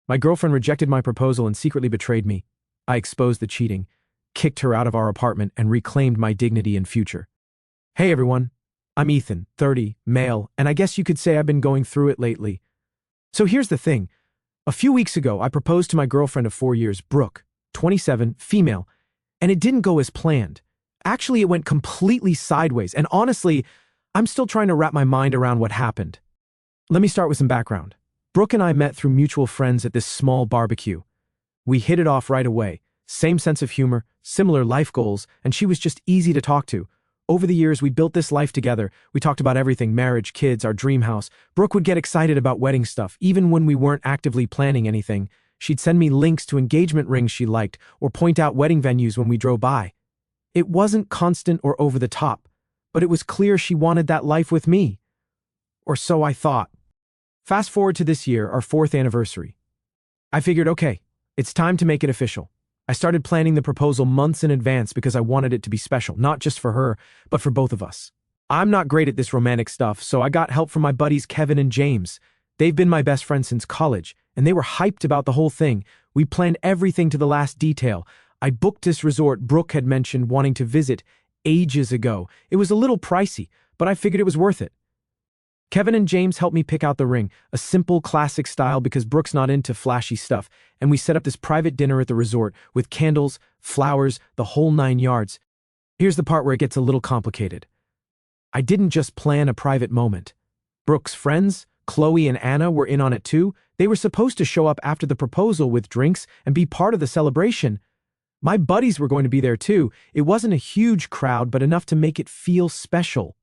My girlfriend rejected my proposal and secretly betrayed me. I exposed the cheating, kicked her out of our apartment, and reclaimed my dignity and future. Hey everyone, I'm Ethan, 30, male, and I guess you could say I've been going through it lately. So here's the thing. A few weeks ago, I proposed to my girlfriend of 4 years, Brooke, 27, female, and it didn't go as planned. Actually, it went completely sideways, and honestly, I'm still trying to wrap my mind around what happened. Let me start with some background. Brooke and I met through mutual friends at this small barbecue. We hit it off right away. Same sense of humor, similar life goals, and she was just easy to talk to. Over the years, we built this life together. We talked about everything: marriage, kids, our dream house. Brooke would get excited about wedding stuff, even when we weren't actively planning anything. She'd send me links to engagement rings she liked, or point out wedding venues when we drove by. It wasn't constant or over the top, but it was clear she wanted that life with me. Or so I thought. Fast forward to this year, our 4th anniversary. I figured, okay, it's time to make it official. I started planning the proposal months in advance because I wanted it to be special, not just for her, but for both of us. I'm not great at this romantic stuff, so I got help from my buddies Kevin and James. They've been my best friends since college, and they were hyped about the whole thing. We planned everything to the last detail. I booked this resort Brooke had mentioned wanting to visit ages ago. It was a little pricey, but I figured it was worth it. Kevin and James helped me pick out the ring, a simple, classic style because Brooke's not into flashy stuff, and we set up this private dinner at the resort with candles, flowers, the whole 9 yards. Here's the part where it gets a little complicated. I didn't just plan a private moment. Brooke's friends, Chloe and Anna, were in on it too. They were supposed to show up after the proposal with drinks and be part of the celebration. My buddies were going to be there too. It wasn't a huge crowd, but enough to make it feel special.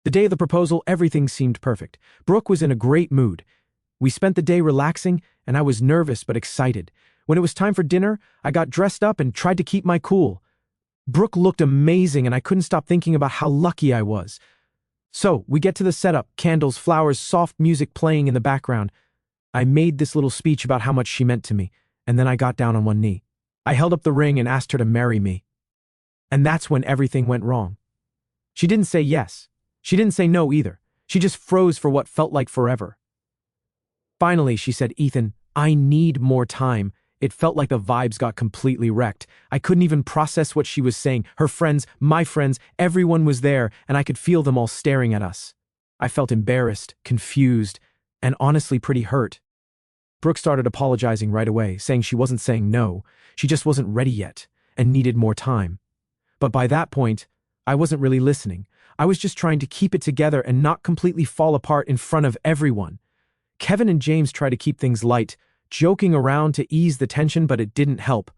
The day of the proposal, everything seemed perfect. Brooke was in a great mood. We spent the day relaxing, and I was nervous but excited. When it was time for dinner, I got dressed up and tried to keep my cool. Brooke looked amazing, and I couldn't stop thinking about how lucky I was. So, we get to the setup: candles, flowers, soft music playing in the background. I made this little speech about how much she meant to me, and then I got down on one knee. I held up the ring and asked her to marry me. And that's when everything went wrong. She didn't say yes. She didn't say no either. She just froze for what felt like forever. Finally, she said, "Ethan, I need more time." It felt like the vibes got completely wrecked. I couldn't even process what she was saying. Her friends, my friends, everyone was there, and I could feel them all staring at us. I felt embarrassed, confused, and honestly pretty hurt. Brooke started apologizing right away, saying she wasn't saying no. She just wasn't ready yet and needed more time. But by that point, I wasn't really listening. I was just trying to keep it together and not completely fall apart in front of everyone. Kevin and James tried to keep things light, joking around to ease the tension, but it didn't help.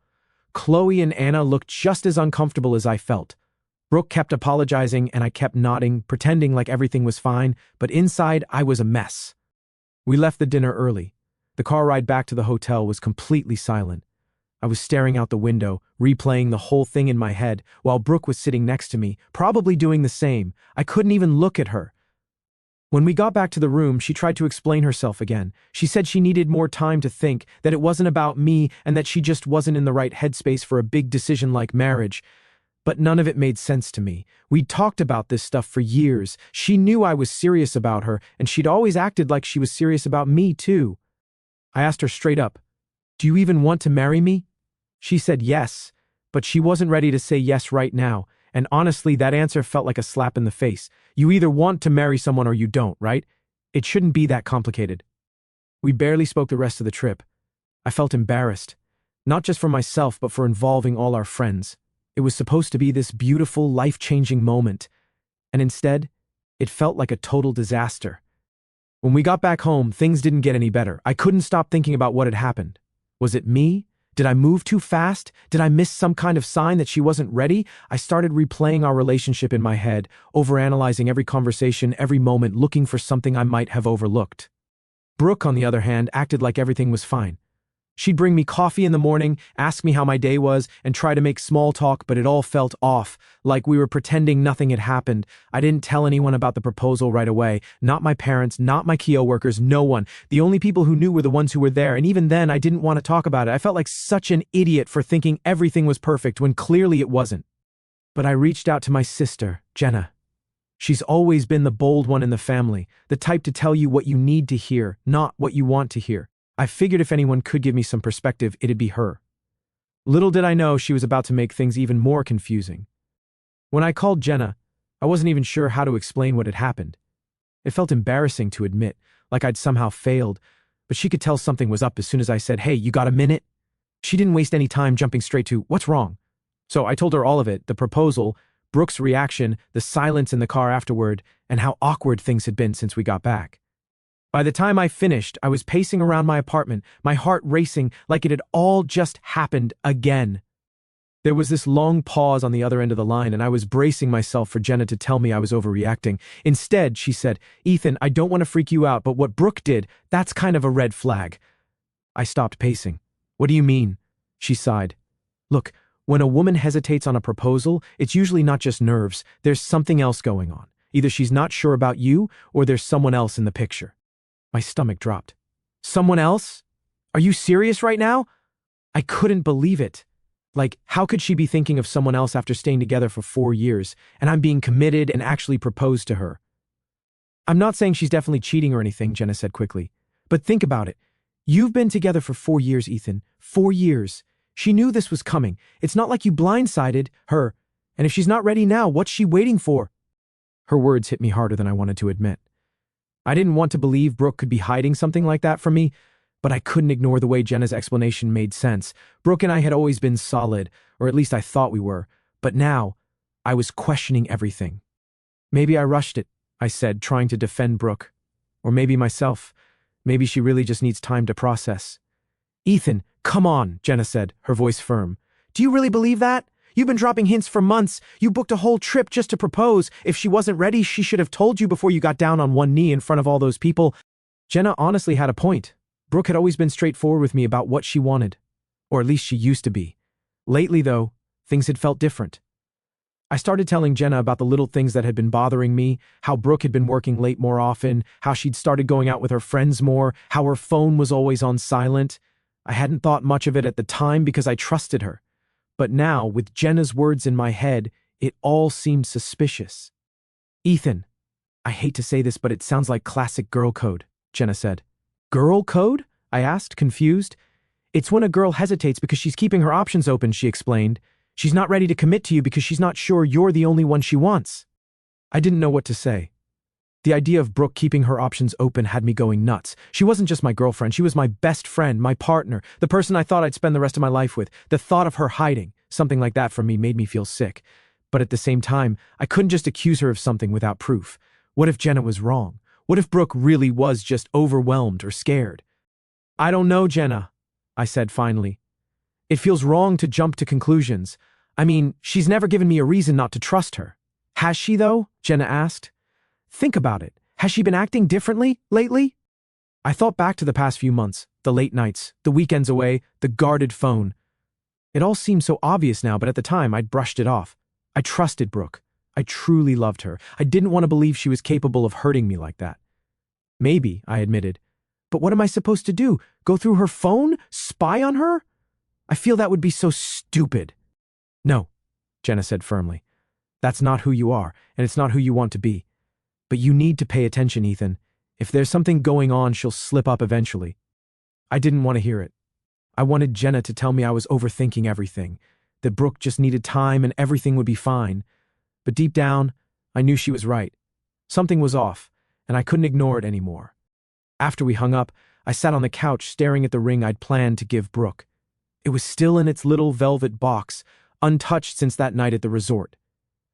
Chloe and Anna looked just as uncomfortable as I felt. Brooke kept apologizing, and I kept nodding, pretending like everything was fine, but inside I was a mess. We left the dinner early. The car ride back to the hotel was completely silent. I was staring out the window, replaying the whole thing in my head, while Brooke was sitting next to me, probably doing the same. I couldn't even look at her. When we got back to the room, she tried to explain herself again. She said she needed more time to think, that it wasn't about me, and that she just wasn't in the right headspace for a big decision like marriage. But none of it made sense to me. We'd talked about this stuff for years. She knew I was serious about her, and she'd always acted like she was serious about me too. I asked her straight up, "Do you even want to marry me?" She said yes, but she wasn't ready to say yes right now, and honestly, that answer felt like a slap in the face. You either want to marry someone or you don't, right? It shouldn't be that complicated. We barely spoke the rest of the trip. I felt embarrassed, not just for myself, but for involving all our friends. It was supposed to be this beautiful, life-changing moment, and instead, it felt like a total disaster. When we got back home, things didn't get any better. I couldn't stop thinking about what had happened. Was it me? Did I move too fast? Did I miss some kind of sign that she wasn't ready? I started replaying our relationship in my head, overanalyzing every conversation, every moment, looking for something I might have overlooked. Brooke, on the other hand, acted like everything was fine. She'd bring me coffee in the morning, ask me how my day was, and try to make small talk, but it all felt off, like we were pretending nothing had happened. I didn't tell anyone about the proposal right away. Not my parents, not my coworkers, no one. The only people who knew were the ones who were there, and even then, I didn't want to talk about it. I felt like such an idiot for thinking everything was perfect when clearly it wasn't. But I reached out to my sister, Jenna. She's always been the bold one in the family, the type to tell you what you need to hear, not what you want to hear. I figured if anyone could give me some perspective, it'd be her. Little did I know she was about to make things even more confusing. When I called Jenna, I wasn't even sure how to explain what had happened. It felt embarrassing to admit, like I'd somehow failed, but she could tell something was up as soon as I said, "Hey, you got a minute?" She didn't waste any time jumping straight to, "What's wrong?" So I told her all of it, the proposal, Brooke's reaction, the silence in the car afterward, and how awkward things had been since we got back. By the time I finished, I was pacing around my apartment, my heart racing like it had all just happened again. There was this long pause on the other end of the line, and I was bracing myself for Jenna to tell me I was overreacting. Instead, she said, "Ethan, I don't want to freak you out, but what Brooke did, that's kind of a red flag." I stopped pacing. "What do you mean?" She sighed. "Look, when a woman hesitates on a proposal, it's usually not just nerves. There's something else going on. Either she's not sure about you, or there's someone else in the picture." My stomach dropped. "Someone else? Are you serious right now?" I couldn't believe it. Like, how could she be thinking of someone else after staying together for 4 years, and I'm being committed and actually proposed to her? "I'm not saying she's definitely cheating or anything," Jenna said quickly. "But think about it. You've been together for 4 years, Ethan. 4 years. She knew this was coming. It's not like you blindsided her. And if she's not ready now, what's she waiting for?" Her words hit me harder than I wanted to admit. I didn't want to believe Brooke could be hiding something like that from me, but I couldn't ignore the way Jenna's explanation made sense. Brooke and I had always been solid, or at least I thought we were, but now I was questioning everything. "Maybe I rushed it," I said, trying to defend Brooke. "Or maybe myself. Maybe she really just needs time to process." "Ethan, come on," Jenna said, her voice firm. "Do you really believe that? You've been dropping hints for months. You booked a whole trip just to propose. If she wasn't ready, she should have told you before you got down on one knee in front of all those people." Jenna honestly had a point. Brooke had always been straightforward with me about what she wanted. Or at least she used to be. Lately, though, things had felt different. I started telling Jenna about the little things that had been bothering me, how Brooke had been working late more often, how she'd started going out with her friends more, how her phone was always on silent. I hadn't thought much of it at the time because I trusted her. But now, with Jenna's words in my head, it all seemed suspicious. "Ethan, I hate to say this, but it sounds like classic girl code," Jenna said. "Girl code?" I asked, confused. "It's when a girl hesitates because she's keeping her options open," she explained. "She's not ready to commit to you because she's not sure you're the only one she wants." I didn't know what to say. The idea of Brooke keeping her options open had me going nuts. She wasn't just my girlfriend, she was my best friend, my partner, the person I thought I'd spend the rest of my life with. The thought of her hiding something like that from me made me feel sick. But at the same time, I couldn't just accuse her of something without proof. What if Jenna was wrong? What if Brooke really was just overwhelmed or scared? "I don't know, Jenna," I said finally. "It feels wrong to jump to conclusions. I mean, she's never given me a reason not to trust her." "Has she, though?" Jenna asked. "Think about it. Has she been acting differently lately?" I thought back to the past few months, the late nights, the weekends away, the guarded phone. It all seemed so obvious now, but at the time I'd brushed it off. I trusted Brooke. I truly loved her. I didn't want to believe she was capable of hurting me like that. "Maybe," I admitted. "But what am I supposed to do? Go through her phone? Spy on her? I feel that would be so stupid." "No," Jenna said firmly. "That's not who you are, and it's not who you want to be. But you need to pay attention, Ethan. If there's something going on, she'll slip up eventually." I didn't want to hear it. I wanted Jenna to tell me I was overthinking everything, that Brooke just needed time and everything would be fine. But deep down, I knew she was right. Something was off, and I couldn't ignore it anymore. After we hung up, I sat on the couch staring at the ring I'd planned to give Brooke. It was still in its little velvet box, untouched since that night at the resort.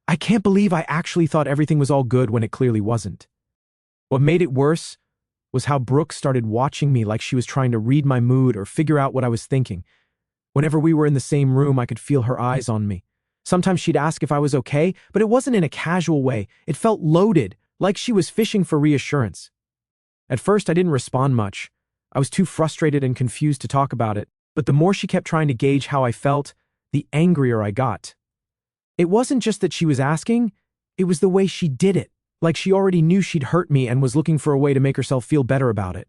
I can't believe I actually thought everything was all good when it clearly wasn't. What made it worse was how Brooke started watching me like she was trying to read my mood or figure out what I was thinking. Whenever we were in the same room, I could feel her eyes on me. Sometimes she'd ask if I was okay, but it wasn't in a casual way. It felt loaded, like she was fishing for reassurance. At first, I didn't respond much. I was too frustrated and confused to talk about it, but the more she kept trying to gauge how I felt, the angrier I got. It wasn't just that she was asking, it was the way she did it, like she already knew she'd hurt me and was looking for a way to make herself feel better about it.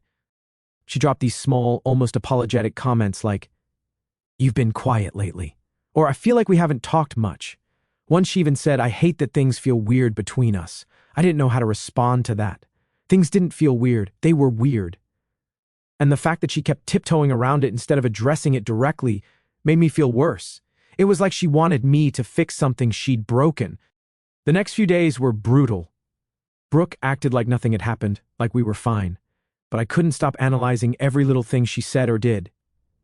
She dropped these small, almost apologetic comments like, "You've been quiet lately," or "I feel like we haven't talked much." Once she even said, "I hate that things feel weird between us." I didn't know how to respond to that. Things didn't feel weird, they were weird. And the fact that she kept tiptoeing around it instead of addressing it directly made me feel worse. It was like she wanted me to fix something she'd broken. The next few days were brutal. Brooke acted like nothing had happened, like we were fine. But I couldn't stop analyzing every little thing she said or did.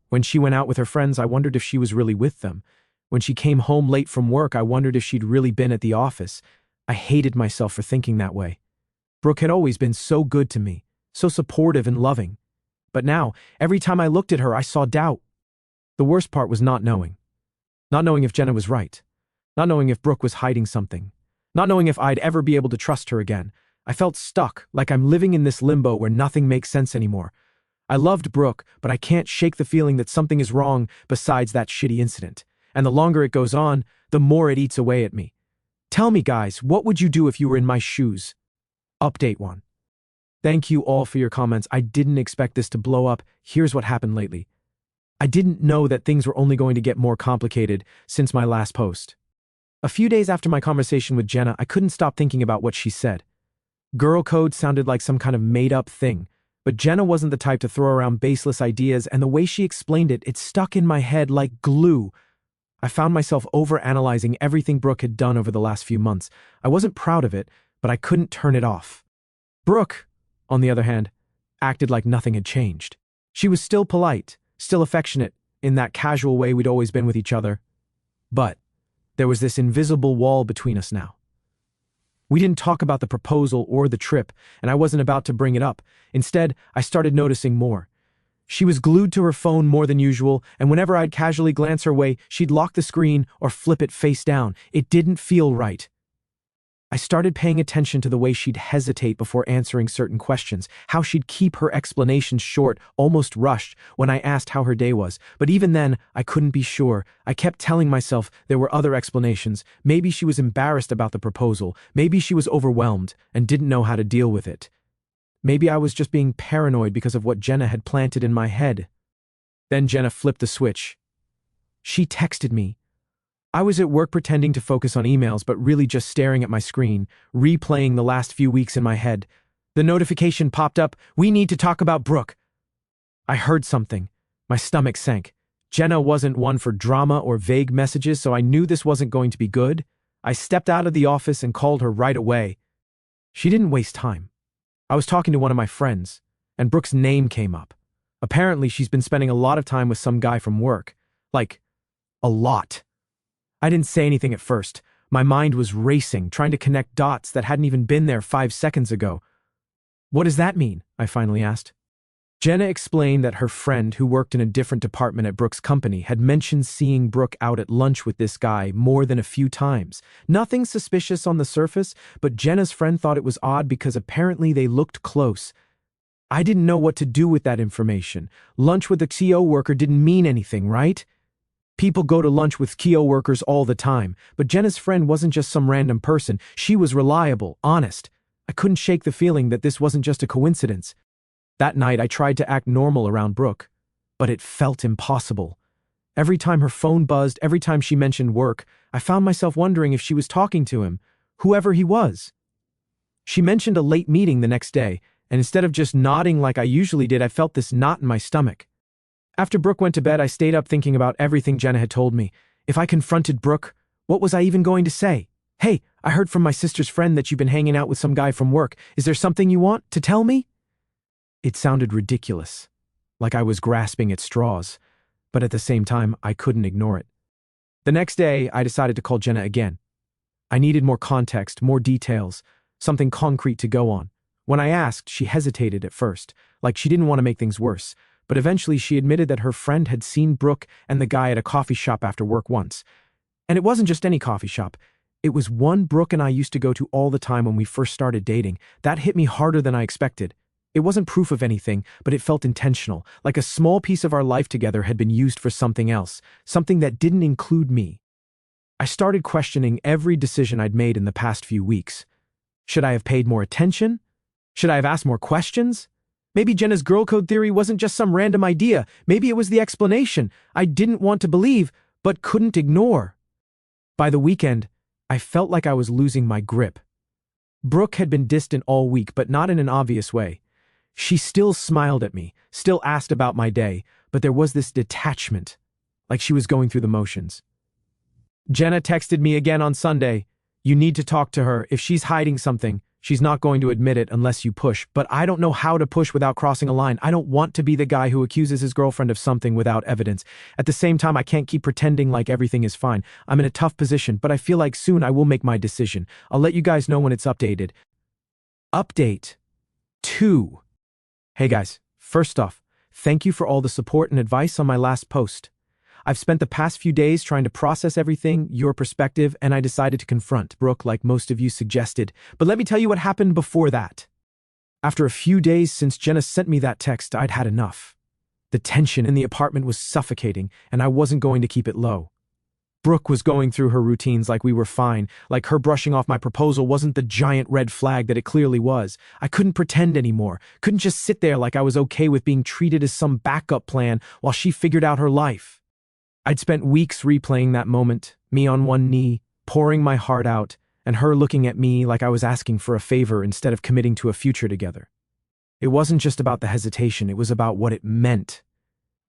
When she went out with her friends, I wondered if she was really with them. When she came home late from work, I wondered if she'd really been at the office. I hated myself for thinking that way. Brooke had always been so good to me, so supportive and loving. But now, every time I looked at her, I saw doubt. The worst part was not knowing. Not knowing if Jenna was right. Not knowing if Brooke was hiding something. Not knowing if I'd ever be able to trust her again. I felt stuck, like I'm living in this limbo where nothing makes sense anymore. I loved Brooke, but I can't shake the feeling that something is wrong besides that shitty incident. And the longer it goes on, the more it eats away at me. Tell me, guys, what would you do if you were in my shoes? Update 1. Thank you all for your comments. I didn't expect this to blow up. Here's what happened lately. I didn't know that things were only going to get more complicated since my last post. A few days after my conversation with Jenna, I couldn't stop thinking about what she said. Girl code sounded like some kind of made-up thing, but Jenna wasn't the type to throw around baseless ideas, and the way she explained it, it stuck in my head like glue. I found myself overanalyzing everything Brooke had done over the last few months. I wasn't proud of it, but I couldn't turn it off. Brooke, on the other hand, acted like nothing had changed. She was still polite, still affectionate, in that casual way we'd always been with each other. But there was this invisible wall between us now. We didn't talk about the proposal or the trip, and I wasn't about to bring it up. Instead, I started noticing more. She was glued to her phone more than usual, and whenever I'd casually glance her way, she'd lock the screen or flip it face down. It didn't feel right. I started paying attention to the way she'd hesitate before answering certain questions, how she'd keep her explanations short, almost rushed, when I asked how her day was. But even then, I couldn't be sure. I kept telling myself there were other explanations. Maybe she was embarrassed about the proposal. Maybe she was overwhelmed and didn't know how to deal with it. Maybe I was just being paranoid because of what Jenna had planted in my head. Then Jenna flipped the switch. She texted me. I was at work pretending to focus on emails, but really just staring at my screen, replaying the last few weeks in my head. The notification popped up, "We need to talk about Brooke." I heard something. My stomach sank. Jenna wasn't one for drama or vague messages, so I knew this wasn't going to be good. I stepped out of the office and called her right away. She didn't waste time. I was talking to one of my friends, and Brooke's name came up. Apparently, she's been spending a lot of time with some guy from work. Like, a lot. I didn't say anything at first. My mind was racing, trying to connect dots that hadn't even been there 5 seconds ago. "What does that mean?" I finally asked. Jenna explained that her friend, who worked in a different department at Brooke's company, had mentioned seeing Brooke out at lunch with this guy more than a few times. Nothing suspicious on the surface, but Jenna's friend thought it was odd because apparently they looked close. I didn't know what to do with that information. Lunch with a CO worker didn't mean anything, right? People go to lunch with CO workers all the time, but Jenna's friend wasn't just some random person. She was reliable, honest. I couldn't shake the feeling that this wasn't just a coincidence. That night, I tried to act normal around Brooke, but it felt impossible. Every time her phone buzzed, every time she mentioned work, I found myself wondering if she was talking to him, whoever he was. She mentioned a late meeting the next day, and instead of just nodding like I usually did, I felt this knot in my stomach. After Brooke went to bed, I stayed up thinking about everything Jenna had told me. If I confronted Brooke, what was I even going to say? "Hey, I heard from my sister's friend that you've been hanging out with some guy from work. Is there something you want to tell me?" It sounded ridiculous, like I was grasping at straws, but at the same time, I couldn't ignore it. The next day, I decided to call Jenna again. I needed more context, more details, something concrete to go on. When I asked, she hesitated at first, like she didn't want to make things worse. But eventually she admitted that her friend had seen Brooke and the guy at a coffee shop after work once. And it wasn't just any coffee shop. It was one Brooke and I used to go to all the time when we first started dating. That hit me harder than I expected. It wasn't proof of anything, but it felt intentional, like a small piece of our life together had been used for something else, something that didn't include me. I started questioning every decision I'd made in the past few weeks. Should I have paid more attention? Should I have asked more questions? Maybe Jenna's girl code theory wasn't just some random idea. Maybe it was the explanation I didn't want to believe, but couldn't ignore. By the weekend, I felt like I was losing my grip. Brooke had been distant all week, but not in an obvious way. She still smiled at me, still asked about my day, but there was this detachment, like she was going through the motions. Jenna texted me again on Sunday. You need to talk to her. If she's hiding something, she's not going to admit it unless you push. But I don't know how to push without crossing a line. I don't want to be the guy who accuses his girlfriend of something without evidence. At the same time, I can't keep pretending like everything is fine. I'm in a tough position, but I feel like soon I will make my decision. I'll let you guys know when it's updated. Update 2. Hey guys, first off, thank you for all the support and advice on my last post. I've spent the past few days trying to process everything, your perspective, and I decided to confront Brooke like most of you suggested. But let me tell you what happened before that. After a few days since Jenna sent me that text, I'd had enough. The tension in the apartment was suffocating, and I wasn't going to keep it low. Brooke was going through her routines like we were fine, like her brushing off my proposal wasn't the giant red flag that it clearly was. I couldn't pretend anymore, couldn't just sit there like I was okay with being treated as some backup plan while she figured out her life. I'd spent weeks replaying that moment, me on one knee, pouring my heart out, and her looking at me like I was asking for a favor instead of committing to a future together. It wasn't just about the hesitation, it was about what it meant.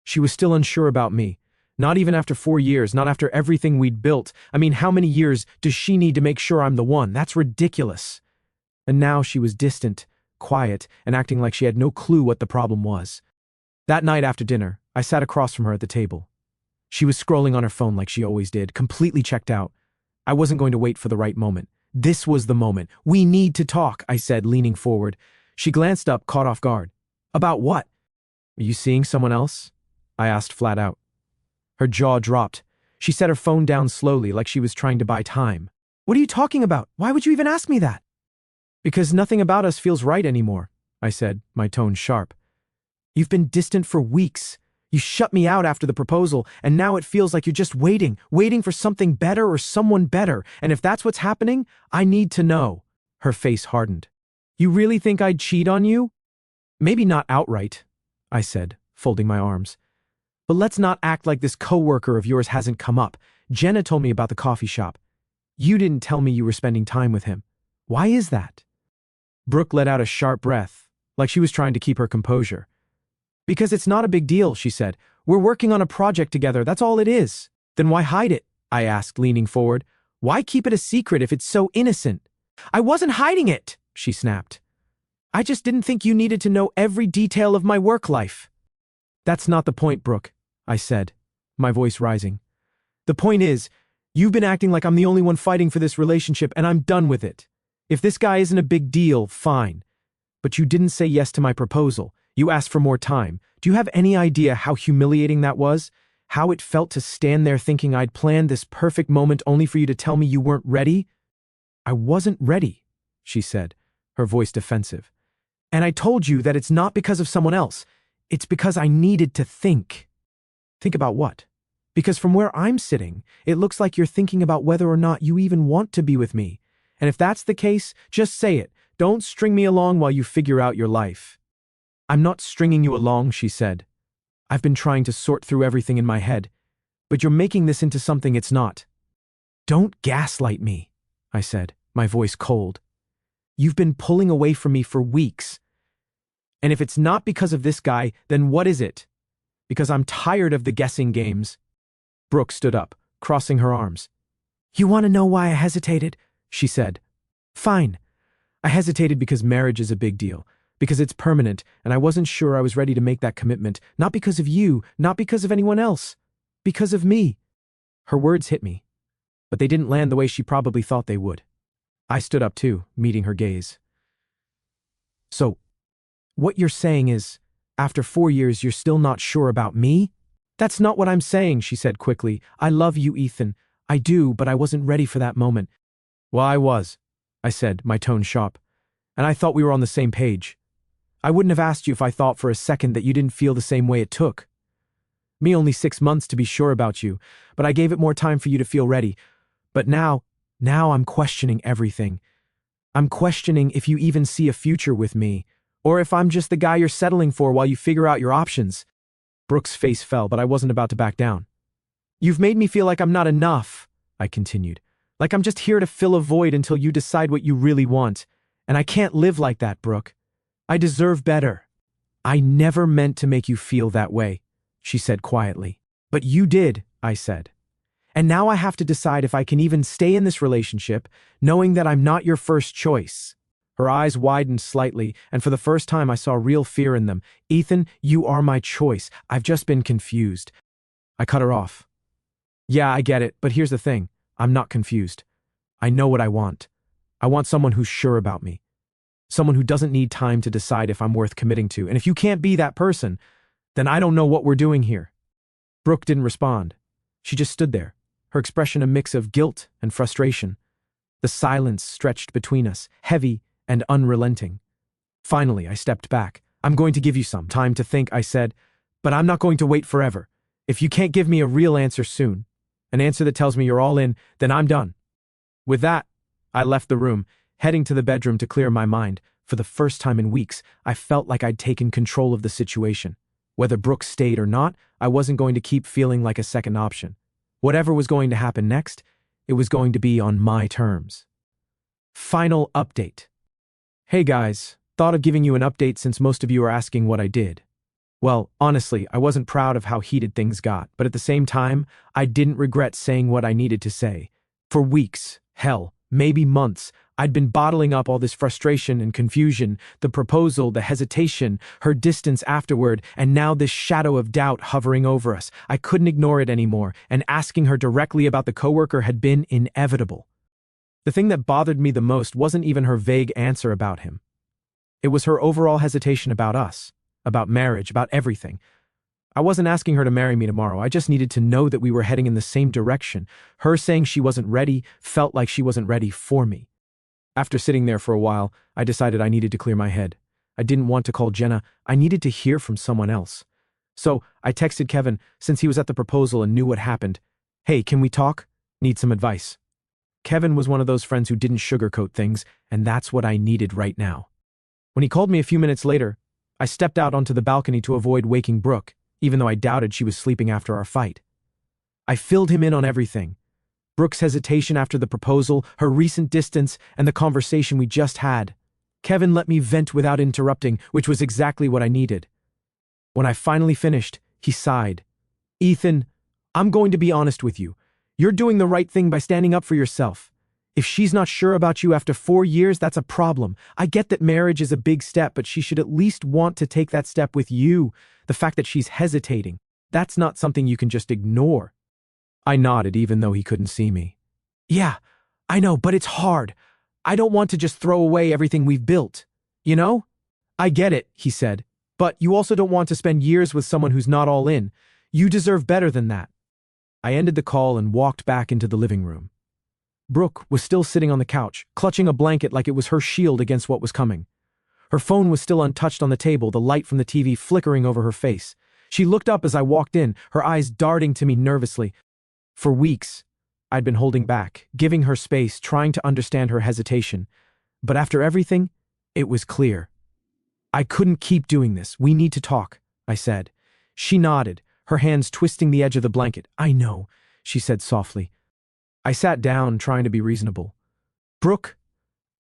She was still unsure about me. Not even after 4 years, not after everything we'd built. I mean, how many years does she need to make sure I'm the one? That's ridiculous. And now she was distant, quiet, and acting like she had no clue what the problem was. That night after dinner, I sat across from her at the table. She was scrolling on her phone like she always did, completely checked out. I wasn't going to wait for the right moment. This was the moment. We need to talk, I said, leaning forward. She glanced up, caught off guard. About what? Are you seeing someone else? I asked flat out. Her jaw dropped. She set her phone down slowly like she was trying to buy time. What are you talking about? Why would you even ask me that? Because nothing about us feels right anymore, I said, my tone sharp. You've been distant for weeks. You shut me out after the proposal, and now it feels like you're just waiting for something better or someone better, and if that's what's happening, I need to know. Her face hardened. You really think I'd cheat on you? Maybe not outright, I said, folding my arms. But let's not act like this coworker of yours hasn't come up. Jenna told me about the coffee shop. You didn't tell me you were spending time with him. Why is that? Brooke let out a sharp breath, like she was trying to keep her composure. Because it's not a big deal, she said. We're working on a project together, that's all it is. Then why hide it? I asked, leaning forward. Why keep it a secret if it's so innocent? I wasn't hiding it, she snapped. I just didn't think you needed to know every detail of my work life. That's not the point, Brooke, I said, my voice rising. The point is, you've been acting like I'm the only one fighting for this relationship and I'm done with it. If this guy isn't a big deal, fine. But you didn't say yes to my proposal. You asked for more time. Do you have any idea how humiliating that was? How it felt to stand there thinking I'd planned this perfect moment only for you to tell me you weren't ready? I wasn't ready, she said, her voice defensive. And I told you that it's not because of someone else. It's because I needed to think. Think about what? Because from where I'm sitting, it looks like you're thinking about whether or not you even want to be with me. And if that's the case, just say it. Don't string me along while you figure out your life. I'm not stringing you along, she said. I've been trying to sort through everything in my head, but you're making this into something it's not. Don't gaslight me, I said, my voice cold. You've been pulling away from me for weeks. And if it's not because of this guy, then what is it? Because I'm tired of the guessing games. Brooke stood up, crossing her arms. You want to know why I hesitated? She said. Fine. I hesitated because marriage is a big deal. Because it's permanent, and I wasn't sure I was ready to make that commitment, not because of you, not because of anyone else, because of me. Her words hit me, but they didn't land the way she probably thought they would. I stood up too, meeting her gaze. So, what you're saying is, after 4 years you're still not sure about me? That's not what I'm saying, she said quickly. I love you, Ethan. I do, but I wasn't ready for that moment. Well, I was, I said, my tone sharp, and I thought we were on the same page. I wouldn't have asked you if I thought for a second that you didn't feel the same way it took. Me only 6 months to be sure about you, but I gave it more time for you to feel ready. But now I'm questioning everything. I'm questioning if you even see a future with me, or if I'm just the guy you're settling for while you figure out your options. Brooke's face fell, but I wasn't about to back down. You've made me feel like I'm not enough, I continued. Like I'm just here to fill a void until you decide what you really want. And I can't live like that, Brooke. I deserve better. I never meant to make you feel that way, she said quietly. But you did, I said. And now I have to decide if I can even stay in this relationship, knowing that I'm not your first choice. Her eyes widened slightly, and for the first time I saw real fear in them. Ethan, you are my choice. I've just been confused. I cut her off. Yeah, I get it, but here's the thing. I'm not confused. I know what I want. I want someone who's sure about me. Someone who doesn't need time to decide if I'm worth committing to. And if you can't be that person, then I don't know what we're doing here. Brooke didn't respond. She just stood there, her expression a mix of guilt and frustration. The silence stretched between us, heavy and unrelenting. Finally, I stepped back. I'm going to give you some time to think, I said, but I'm not going to wait forever. If you can't give me a real answer soon, an answer that tells me you're all in, then I'm done. With that, I left the room, heading to the bedroom to clear my mind. For the first time in weeks, I felt like I'd taken control of the situation. Whether Brooke stayed or not, I wasn't going to keep feeling like a second option. Whatever was going to happen next, it was going to be on my terms. Final update. Hey guys, thought of giving you an update since most of you are asking what I did. Well, honestly, I wasn't proud of how heated things got, but at the same time, I didn't regret saying what I needed to say. For weeks, hell, maybe months, I'd been bottling up all this frustration and confusion, the proposal, the hesitation, her distance afterward, and now this shadow of doubt hovering over us. I couldn't ignore it anymore, and asking her directly about the coworker had been inevitable. The thing that bothered me the most wasn't even her vague answer about him. It was her overall hesitation about us, about marriage, about everything. I wasn't asking her to marry me tomorrow. I just needed to know that we were heading in the same direction. Her saying she wasn't ready felt like she wasn't ready for me. After sitting there for a while, I decided I needed to clear my head. I didn't want to call Jenna. I needed to hear from someone else. So I texted Kevin, since he was at the proposal and knew what happened. Hey, can we talk? Need some advice. Kevin was one of those friends who didn't sugarcoat things, and that's what I needed right now. When he called me a few minutes later, I stepped out onto the balcony to avoid waking Brooke, even though I doubted she was sleeping after our fight. I filled him in on everything. Brooke's hesitation after the proposal, her recent distance, and the conversation we just had. Kevin let me vent without interrupting, which was exactly what I needed. When I finally finished, he sighed. Ethan, I'm going to be honest with you. You're doing the right thing by standing up for yourself. If she's not sure about you after 4 years, that's a problem. I get that marriage is a big step, but she should at least want to take that step with you. The fact that she's hesitating, that's not something you can just ignore. I nodded even though he couldn't see me. Yeah, I know, but it's hard. I don't want to just throw away everything we've built. You know? I get it, he said. But you also don't want to spend years with someone who's not all in. You deserve better than that. I ended the call and walked back into the living room. Brooke was still sitting on the couch, clutching a blanket like it was her shield against what was coming. Her phone was still untouched on the table, the light from the TV flickering over her face. She looked up as I walked in, her eyes darting to me nervously. For weeks, I'd been holding back, giving her space, trying to understand her hesitation. But after everything, it was clear. I couldn't keep doing this. We need to talk, I said. She nodded, her hands twisting the edge of the blanket. I know, she said softly. I sat down, trying to be reasonable. Brooke,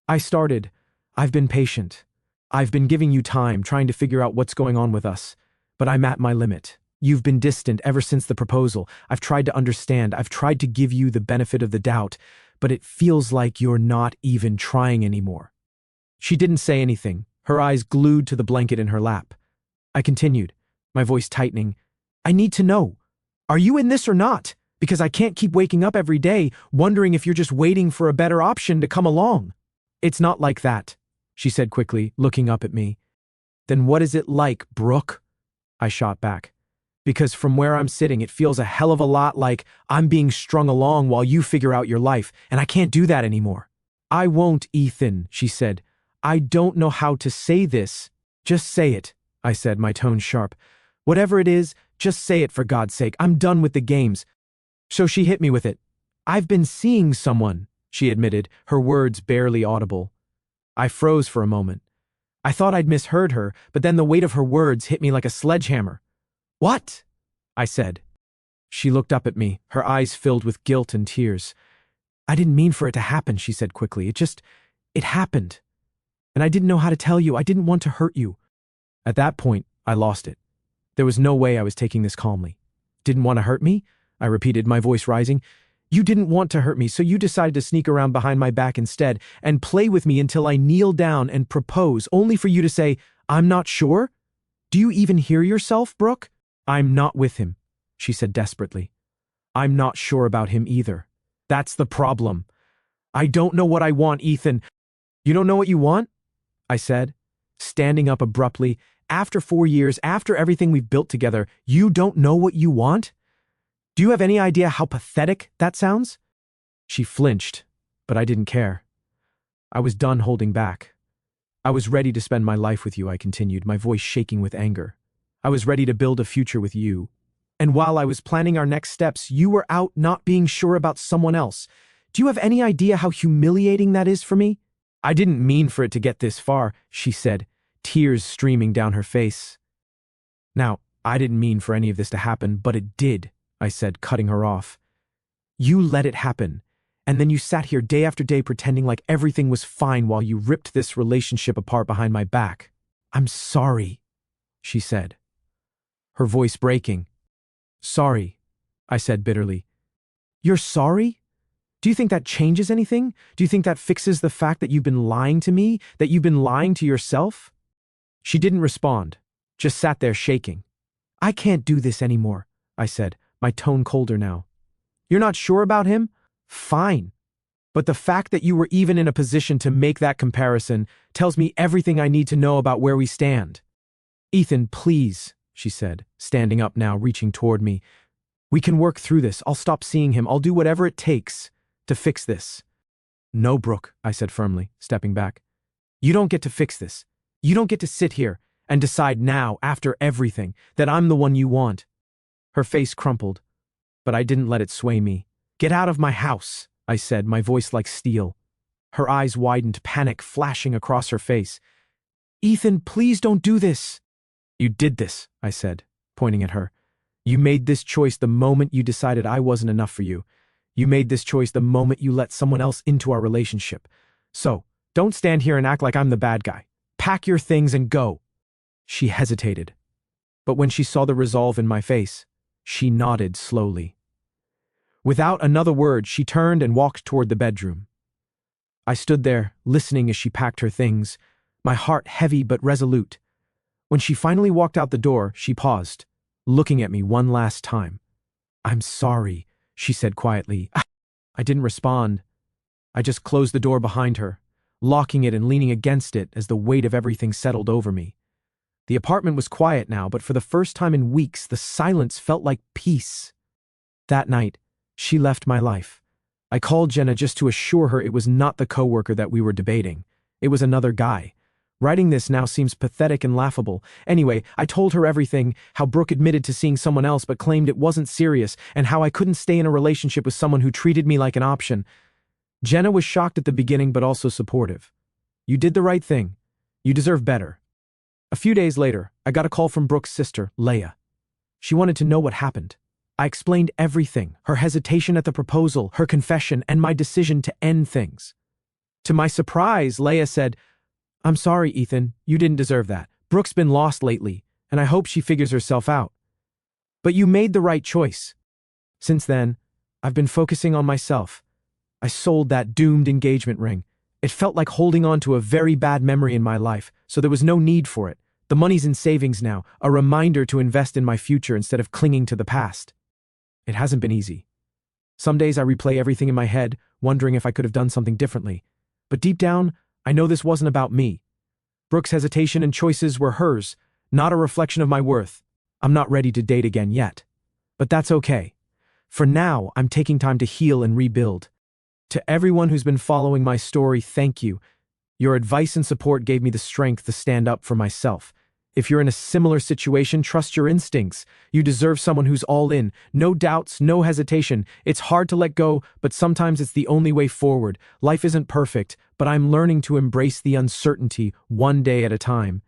I started. I've been patient. I've been giving you time, trying to figure out what's going on with us. But I'm at my limit. You've been distant ever since the proposal. I've tried to understand. I've tried to give you the benefit of the doubt, but it feels like you're not even trying anymore. She didn't say anything, her eyes glued to the blanket in her lap. I continued, my voice tightening. I need to know. Are you in this or not? Because I can't keep waking up every day wondering if you're just waiting for a better option to come along. It's not like that, she said quickly, looking up at me. Then what is it like, Brooke? I shot back. Because from where I'm sitting, it feels a hell of a lot like I'm being strung along while you figure out your life, and I can't do that anymore. I won't, Ethan, she said. I don't know how to say this. Just say it, I said, my tone sharp. Whatever it is, just say it for God's sake. I'm done with the games. So she hit me with it. I've been seeing someone, she admitted, her words barely audible. I froze for a moment. I thought I'd misheard her, but then the weight of her words hit me like a sledgehammer. What? I said. She looked up at me, her eyes filled with guilt and tears. I didn't mean for it to happen, she said quickly. It happened. And I didn't know how to tell you. I didn't want to hurt you. At that point, I lost it. There was no way I was taking this calmly. Didn't want to hurt me? I repeated, my voice rising. You didn't want to hurt me, so you decided to sneak around behind my back instead and play with me until I kneel down and propose, only for you to say, I'm not sure? Do you even hear yourself, Brooke? I'm not with him, she said desperately. I'm not sure about him either. That's the problem. I don't know what I want, Ethan. You don't know what you want? I said, standing up abruptly. After 4 years, after everything we've built together, you don't know what you want? Do you have any idea how pathetic that sounds? She flinched, but I didn't care. I was done holding back. I was ready to spend my life with you, I continued, my voice shaking with anger. I was ready to build a future with you. And while I was planning our next steps, you were out not being sure about someone else. Do you have any idea how humiliating that is for me? I didn't mean for it to get this far, she said, tears streaming down her face. Now, I didn't mean for any of this to happen, but it did, I said, cutting her off. You let it happen, and then you sat here day after day pretending like everything was fine while you ripped this relationship apart behind my back. I'm sorry, she said, her voice breaking. Sorry, I said bitterly. You're sorry? Do you think that changes anything? Do you think that fixes the fact that you've been lying to me, that you've been lying to yourself? She didn't respond, just sat there shaking. I can't do this anymore, I said, my tone colder now. You're not sure about him? Fine. But the fact that you were even in a position to make that comparison tells me everything I need to know about where we stand. Ethan, please, she said, standing up now, reaching toward me. We can work through this. I'll stop seeing him. I'll do whatever it takes to fix this. No, Brooke, I said firmly, stepping back. You don't get to fix this. You don't get to sit here and decide now, after everything, that I'm the one you want. Her face crumpled, but I didn't let it sway me. Get out of my house, I said, my voice like steel. Her eyes widened, panic flashing across her face. Ethan, please don't do this. You did this, I said, pointing at her. You made this choice the moment you decided I wasn't enough for you. You made this choice the moment you let someone else into our relationship. So, don't stand here and act like I'm the bad guy. Pack your things and go. She hesitated, but when she saw the resolve in my face, she nodded slowly. Without another word, she turned and walked toward the bedroom. I stood there, listening as she packed her things, my heart heavy but resolute. When she finally walked out the door, she paused, looking at me one last time. I'm sorry, she said quietly. I didn't respond. I just closed the door behind her, locking it and leaning against it as the weight of everything settled over me. The apartment was quiet now, but for the first time in weeks, the silence felt like peace. That night, she left my life. I called Jenna just to assure her it was not the coworker that we were debating. It was another guy. Writing this now seems pathetic and laughable. Anyway, I told her everything, how Brooke admitted to seeing someone else but claimed it wasn't serious, and how I couldn't stay in a relationship with someone who treated me like an option. Jenna was shocked at the beginning but also supportive. You did the right thing. You deserve better. A few days later, I got a call from Brooke's sister, Leah. She wanted to know what happened. I explained everything, her hesitation at the proposal, her confession, and my decision to end things. To my surprise, Leah said, I'm sorry, Ethan, you didn't deserve that. Brooke's been lost lately, and I hope she figures herself out. But you made the right choice. Since then, I've been focusing on myself. I sold that doomed engagement ring. It felt like holding on to a very bad memory in my life, so there was no need for it. The money's in savings now, a reminder to invest in my future instead of clinging to the past. It hasn't been easy. Some days I replay everything in my head, wondering if I could have done something differently. But deep down, I know this wasn't about me. Brooke's hesitation and choices were hers, not a reflection of my worth. I'm not ready to date again yet. But that's okay. For now, I'm taking time to heal and rebuild. To everyone who's been following my story, thank you. Your advice and support gave me the strength to stand up for myself. If you're in a similar situation, trust your instincts. You deserve someone who's all in. No doubts, no hesitation. It's hard to let go, but sometimes it's the only way forward. Life isn't perfect, but I'm learning to embrace the uncertainty one day at a time.